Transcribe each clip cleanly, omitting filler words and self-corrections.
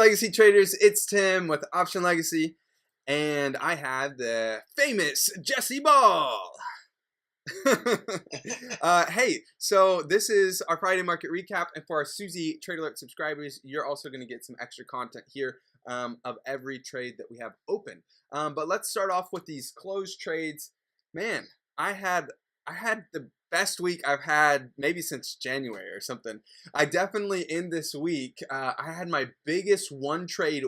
Legacy Traders? It's Tim with Option Legacy, and I have the famous Jesse Ball. Hey, so this is our Friday market recap, and for our Suzy Trade Alert subscribers, you're also going to get some extra content here of every trade that we have open. But let's start off with these closed trades. Man, I had the best week I've had maybe since January or something. I definitely in this week I had my biggest one trade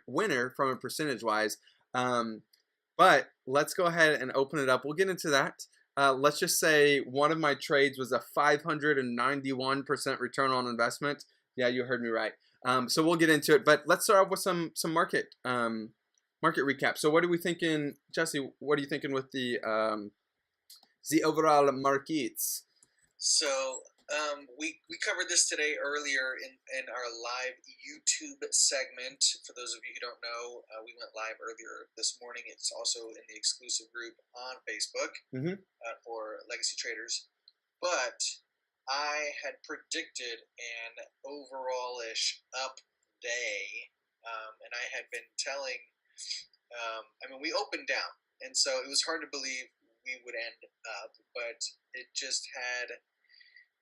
winner from a percentage wise. But let's go ahead and open it up. We'll get into that. Let's just say one of my trades was a 591% return on investment. Yeah, you heard me right. So we'll get into it. But let's start off with some market recap. So what are we thinking, Jesse? What are you thinking with the overall markets? So we covered this today earlier in our live YouTube segment. For those of you who don't know, we went live earlier this morning. It's also in the exclusive group on Facebook for Legacy Traders. But I had predicted an overall-ish up day, and I had been telling, we opened down, and so it was hard to believe we would end up, but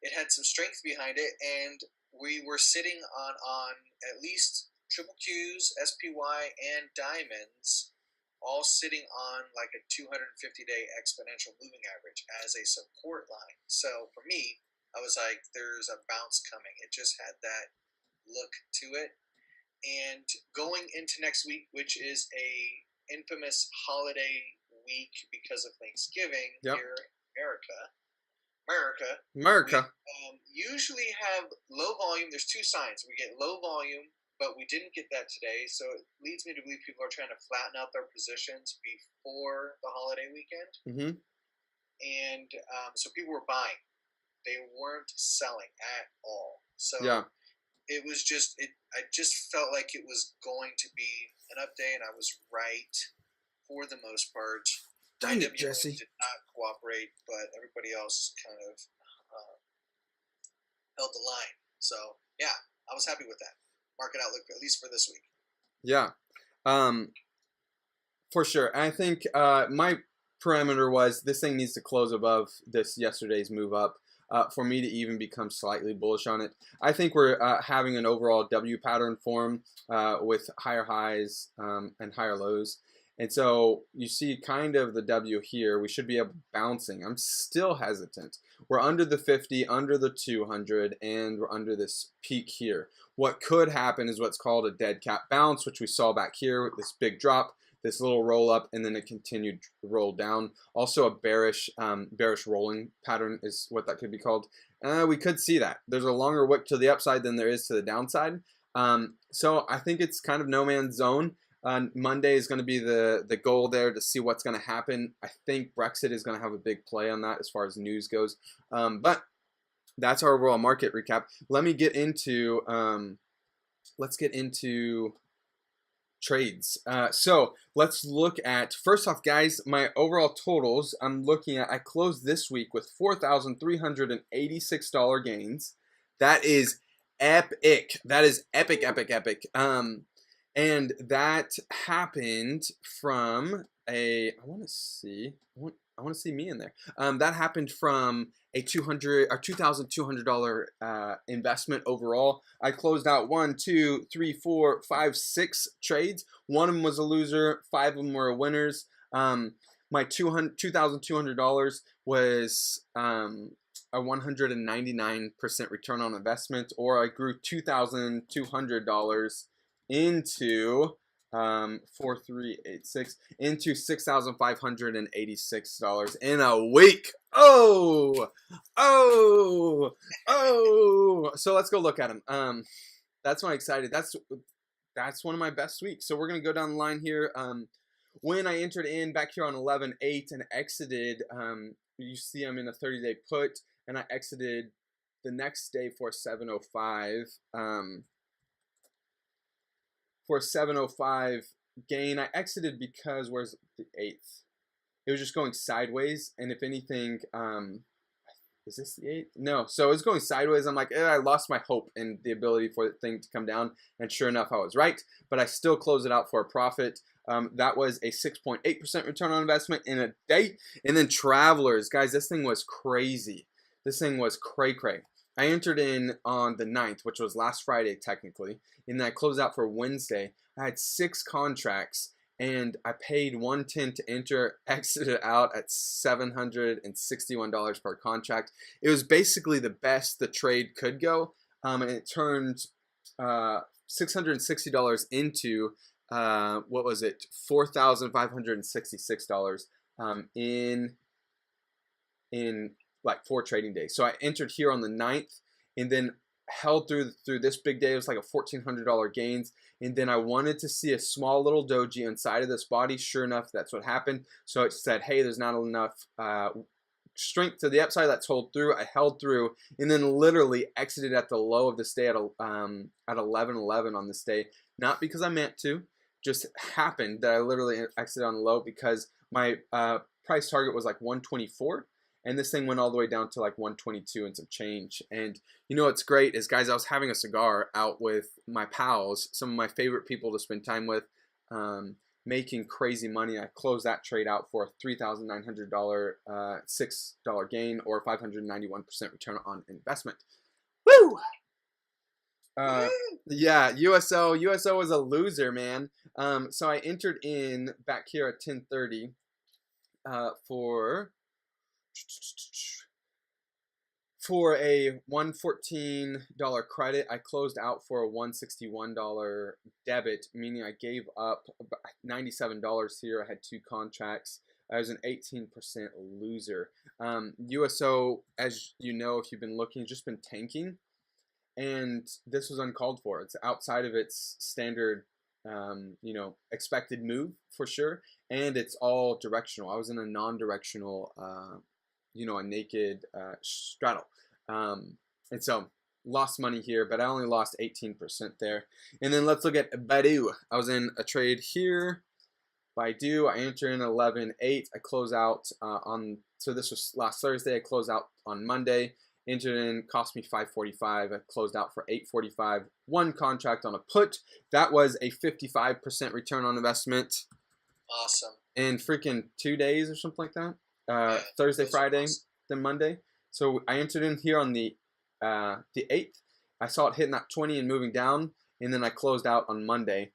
it had some strength behind it, and we were sitting on at least triple Qs, SPY, and diamonds, all sitting on like a 250-day exponential moving average as a support line. So for me, I was like, there's a bounce coming. It just had that look to it. And going into next week, which is a infamous holiday week because of Thanksgiving here in America. We usually have low volume. There's two signs. We get low volume, but we didn't get that today. So it leads me to believe people are trying to flatten out their positions before the holiday weekend. And so people were buying. They weren't selling at all. So it was I just felt like it was going to be an up day, and I was right for the most part. Dang it, Jesse. Did not cooperate, but everybody else kind of held the line. So, yeah, I was happy with that market outlook, at least for this week. Yeah, for sure. And I think my parameter was this thing needs to close above this yesterday's move up for me to even become slightly bullish on it. I think we're having an overall W pattern form with higher highs and higher lows. And so you see kind of the W here. We should be bouncing. I'm still hesitant. We're under the 50, under the 200, and we're under this peak here. What could happen is what's called a dead cat bounce, which we saw back here with this big drop, this little roll up, and then a continued roll down. Also a bearish rolling pattern is what that could be called. We could see that. There's a longer wick to the upside than there is to the downside. So I think it's kind of no man's zone. Monday is going to be the goal there to see what's going to happen. I think Brexit is going to have a big play on that as far as news goes. But that's our overall market recap. Let me get into let's get into trades. So let's look at, first off, guys, my overall totals. I'm looking at, I closed this week with $4,386 gains. That is epic. That is epic. And that happened from I want to see me in there. That happened from a $2,200 investment overall. I closed out 1, 2, 3, 4, 5, 6 trades. One of them was a loser. 5 of them were winners. My $2,200 was a 199% return on investment, or I grew $2,200 into 4386 into $6,586 in a week. Oh! So let's go look at them. That's why I'm excited. That's one of my best weeks. So we're gonna go down the line here. When I entered in back here on 11.8 and exited, you see I'm in a 30-day put, and I exited the next day for 705. For a 705 gain. I exited because, where's the 8th? It was just going sideways, and if anything, is this the 8th? No, so it's going sideways. I'm like, I lost my hope in the ability for the thing to come down, and sure enough, I was right. But I still closed it out for a profit. That was a 6.8% return on investment in a day. And then Travelers, guys, this thing was crazy. This thing was cray-cray. I entered in on the 9th, which was last Friday technically, and then I closed out for Wednesday. I had 6 contracts, and I paid $110 to enter, exited out at $761 per contract. It was basically the best the trade could go, and it turned $660 into what was it? $4,566 in like 4 trading days. So I entered here on the 9th and then held through this big day. It was like a $1,400 gains. And then I wanted to see a small little doji inside of this body. Sure enough, that's what happened. So it said, hey, there's not enough strength to the upside. Let's hold through. I held through and then literally exited at the low of this day at 11:11 on this day. Not because I meant to, just happened that I literally exited on the low because my price target was like 124. And this thing went all the way down to like 122 and some change. And you know what's great is, guys, I was having a cigar out with my pals, some of my favorite people to spend time with, making crazy money. I closed that trade out for a $3,900 $6 gain, or 591% return on investment. Woo! Yeah, USO was a loser, man. So I entered in back here at 10:30 for a $114 credit. I closed out for a $161 debit, meaning I gave up $97 here. I had 2 contracts. I was an 18% loser. USO, as you know, if you've been looking, just been tanking, and this was uncalled for. It's outside of its standard, expected move for sure, and it's all directional. I was in a non-directional, a naked straddle, and so lost money here, but I only lost 18% there. And then let's look at Baidu. I was in a trade here. Baidu, I entered in 11.8. I close out so this was last Thursday. I closed out on Monday. Entered in, cost me $545. I closed out for $845. 1 contract on a put. That was a 55% return on investment. Awesome. In freaking 2 days or something like that. Thursday, Friday, awesome. Then Monday. So I entered in here on the 8th. I saw it hitting that 20 and moving down, and then I closed out on Monday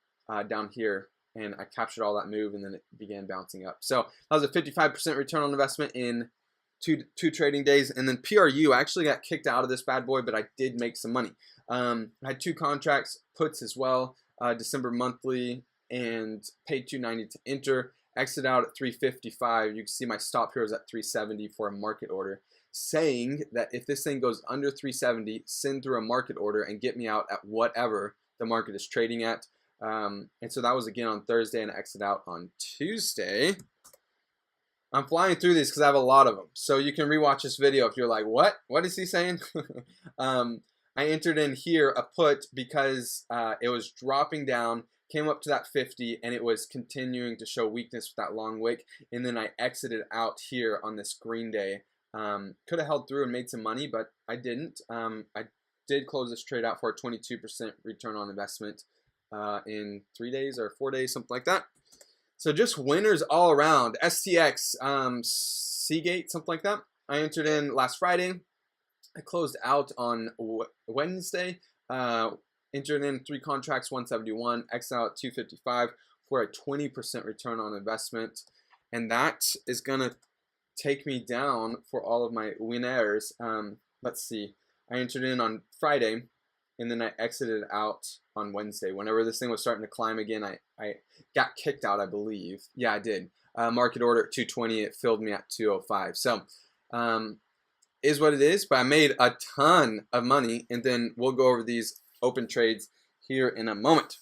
down here, and I captured all that move, and then it began bouncing up. So that was a 55% return on investment in two trading days. And then PRU, I actually got kicked out of this bad boy, but I did make some money. I had 2 contracts, puts as well, December monthly, and paid $290 to enter. Exit out at 355. You can see my stop here is at 370 for a market order, saying that if this thing goes under 370, send through a market order and get me out at whatever the market is trading at. And so that was again on Thursday, and I exit out on Tuesday. I'm flying through these because I have a lot of them. So you can rewatch this video if you're like, what? What is he saying? I entered in here a put because it was dropping down, came up to that 50, and it was continuing to show weakness with that long wick. And then I exited out here on this green day. Could have held through and made some money, but I didn't. I did close this trade out for a 22% return on investment in 3 days or 4 days, something like that. So just winners all around. STX, Seagate, something like that. I entered in last Friday. I closed out on Wednesday. Entered in 3 contracts, 171. X out 255 for a 20% return on investment. And that is going to take me down for all of my winners. Let's see. I entered in on Friday, and then I exited out on Wednesday. Whenever this thing was starting to climb again, I got kicked out, I believe. Yeah, I did. Market order at 220. It filled me at 205. So, is what it is. But I made a ton of money, and then we'll go over these open trades here in a moment.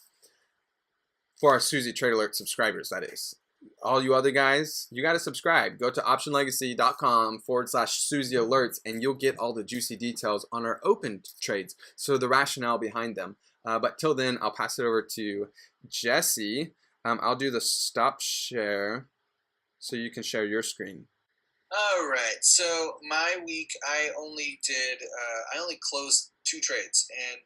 For our Suzy Trade Alert subscribers, that is. All you other guys, you got to subscribe. Go to optionlegacy.com/Suzy Alerts, and you'll get all the juicy details on our open trades. So the rationale behind them. But till then, I'll pass it over to Jesse. I'll do the stop share so you can share your screen. All right. So my week, I only closed two trades, and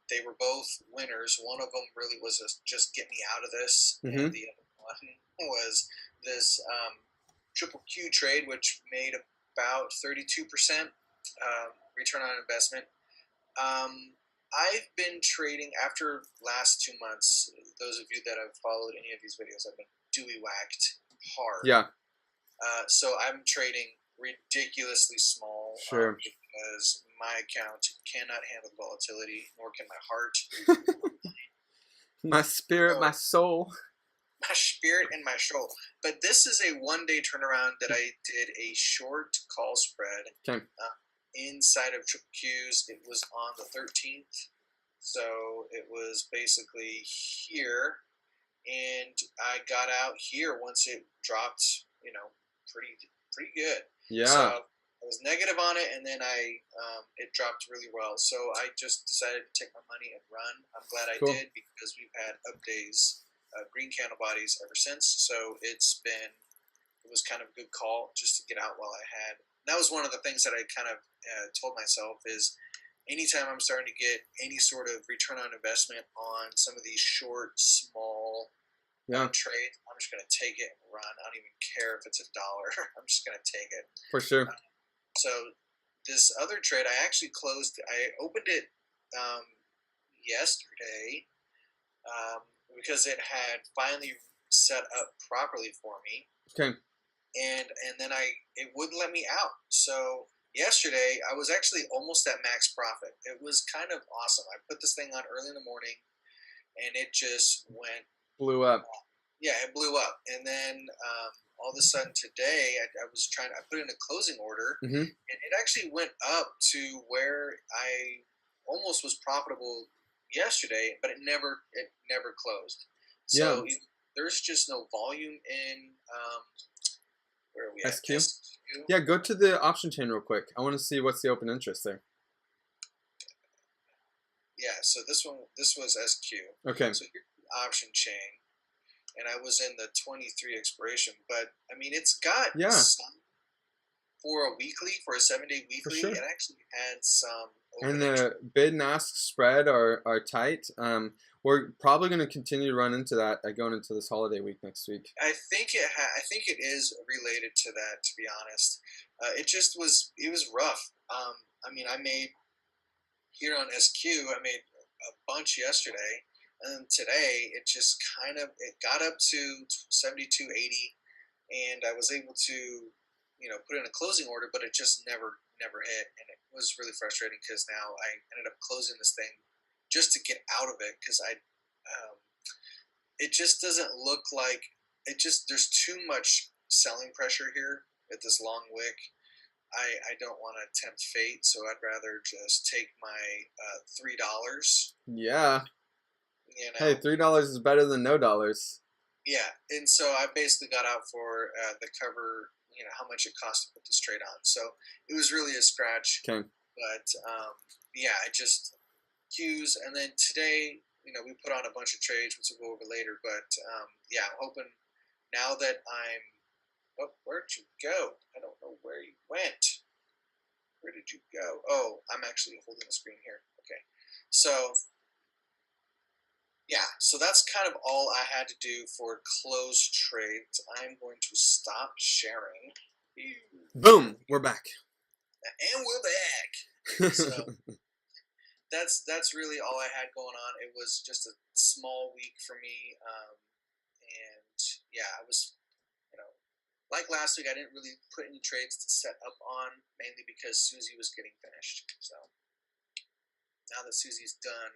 they were both winners. One of them really was just get me out of this, and Mm-hmm. the other one was this triple Q trade, which made about 32% return on investment. Um, I've been trading after last 2 months. Those of you that have followed any of these videos, I've been Dewey whacked hard. Yeah, So I'm trading ridiculously small sure. because my account cannot handle the volatility, nor can my heart. My spirit, my So soul. my spirit and my soul. But this is a 1 day turnaround that I did a short call spread Okay. inside of triple Qs. It was on the 13th. So it was basically here. And I got out here once it dropped, pretty good. So Yeah, I was negative on it, and then it dropped really well. So I just decided to take my money and run. I'm glad I cool. did because we've had up days, green candle bodies ever since. So it was kind of a good call just to get out while I had. And that was one of the things that I kind of told myself is anytime I'm starting to get any sort of return on investment on some of these short, small Yeah, trades, I'm just going to take it and run. I don't even care if it's $1. I'm just going to take it. for sure. So this other trade, I actually closed. I opened it yesterday because it had finally set up properly for me, Okay. and then it wouldn't let me out. So yesterday I was actually almost at max profit. It was kind of awesome. I put this thing on early in the morning, and it just went. Blew up. Yeah, it blew up, and then all of a sudden today, I put in a closing order, Mm-hmm. and it actually went up to where I almost was profitable yesterday, but it never closed. Yeah. So there's just no volume in where are we at SQ. SQ. Yeah, go to the option chain real quick. I want to see what's the open interest there. Yeah, so this was SQ. Okay. So here's the option chain, and I was in the 23 expiration, but I mean it's got Yeah, some for a 7 day for weekly. sure. It actually had some And open interest. the bid and ask spread are tight. We're probably going to continue to run into that going into this holiday week next week. I think it is related to that. To be honest, it was rough. I mean, I made here on SQ. I made a bunch yesterday, and then today it got up to 72.80, and I was able to put in a closing order, but it just never hit, and it was really frustrating because now I ended up closing this thing just to get out of it because it just doesn't look like there's too much selling pressure here at this long wick. I don't want to tempt fate, so I'd rather just take my $3. Yeah. You Hey, know, $3 is better than no dollars. yeah. And so I basically got out for the cover. How much it cost to put this trade on. So it was really a scratch. Okay. But yeah, I just Qs, and then today, we put on a bunch of trades, which we'll go over later. But yeah, I'm hoping now that I'm. Oh, where'd you go? I don't know where you went. Where did you go? Oh, I'm actually holding the screen here. Okay, so yeah, so that's kind of all I had to do for closed trades. I'm going to stop sharing. Boom, we're back. And we're back. So that's really all I had going on. It was just a small week for me, and yeah, I was like last week. I didn't really put any trades to set up on, mainly because Suzy was getting finished. So now that Suzy's done,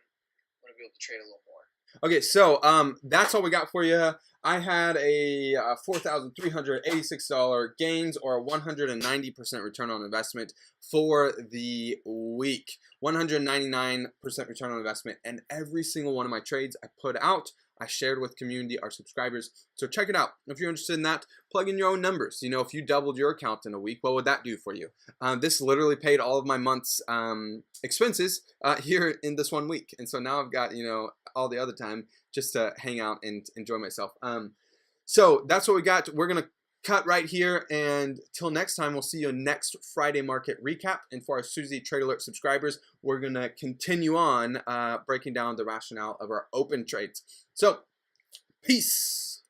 I'm gonna be able to trade a little more. Okay, so that's all we got for you. I had a $4,386 gains or a 190% return on investment for the week. 199% return on investment, and every single one of my trades I put out, I shared with community, our subscribers. So check it out. If you're interested in that, plug in your own numbers. If you doubled your account in a week, what would that do for you? This literally paid all of my month's expenses here in this 1 week. And so now I've got, all the other time just to hang out and enjoy myself. So that's what we got. We're going to cut right here, and till next time, we'll see you next Friday market recap. And for our Suzy Trade Alert subscribers, we're going to continue on breaking down the rationale of our open trades. So, peace.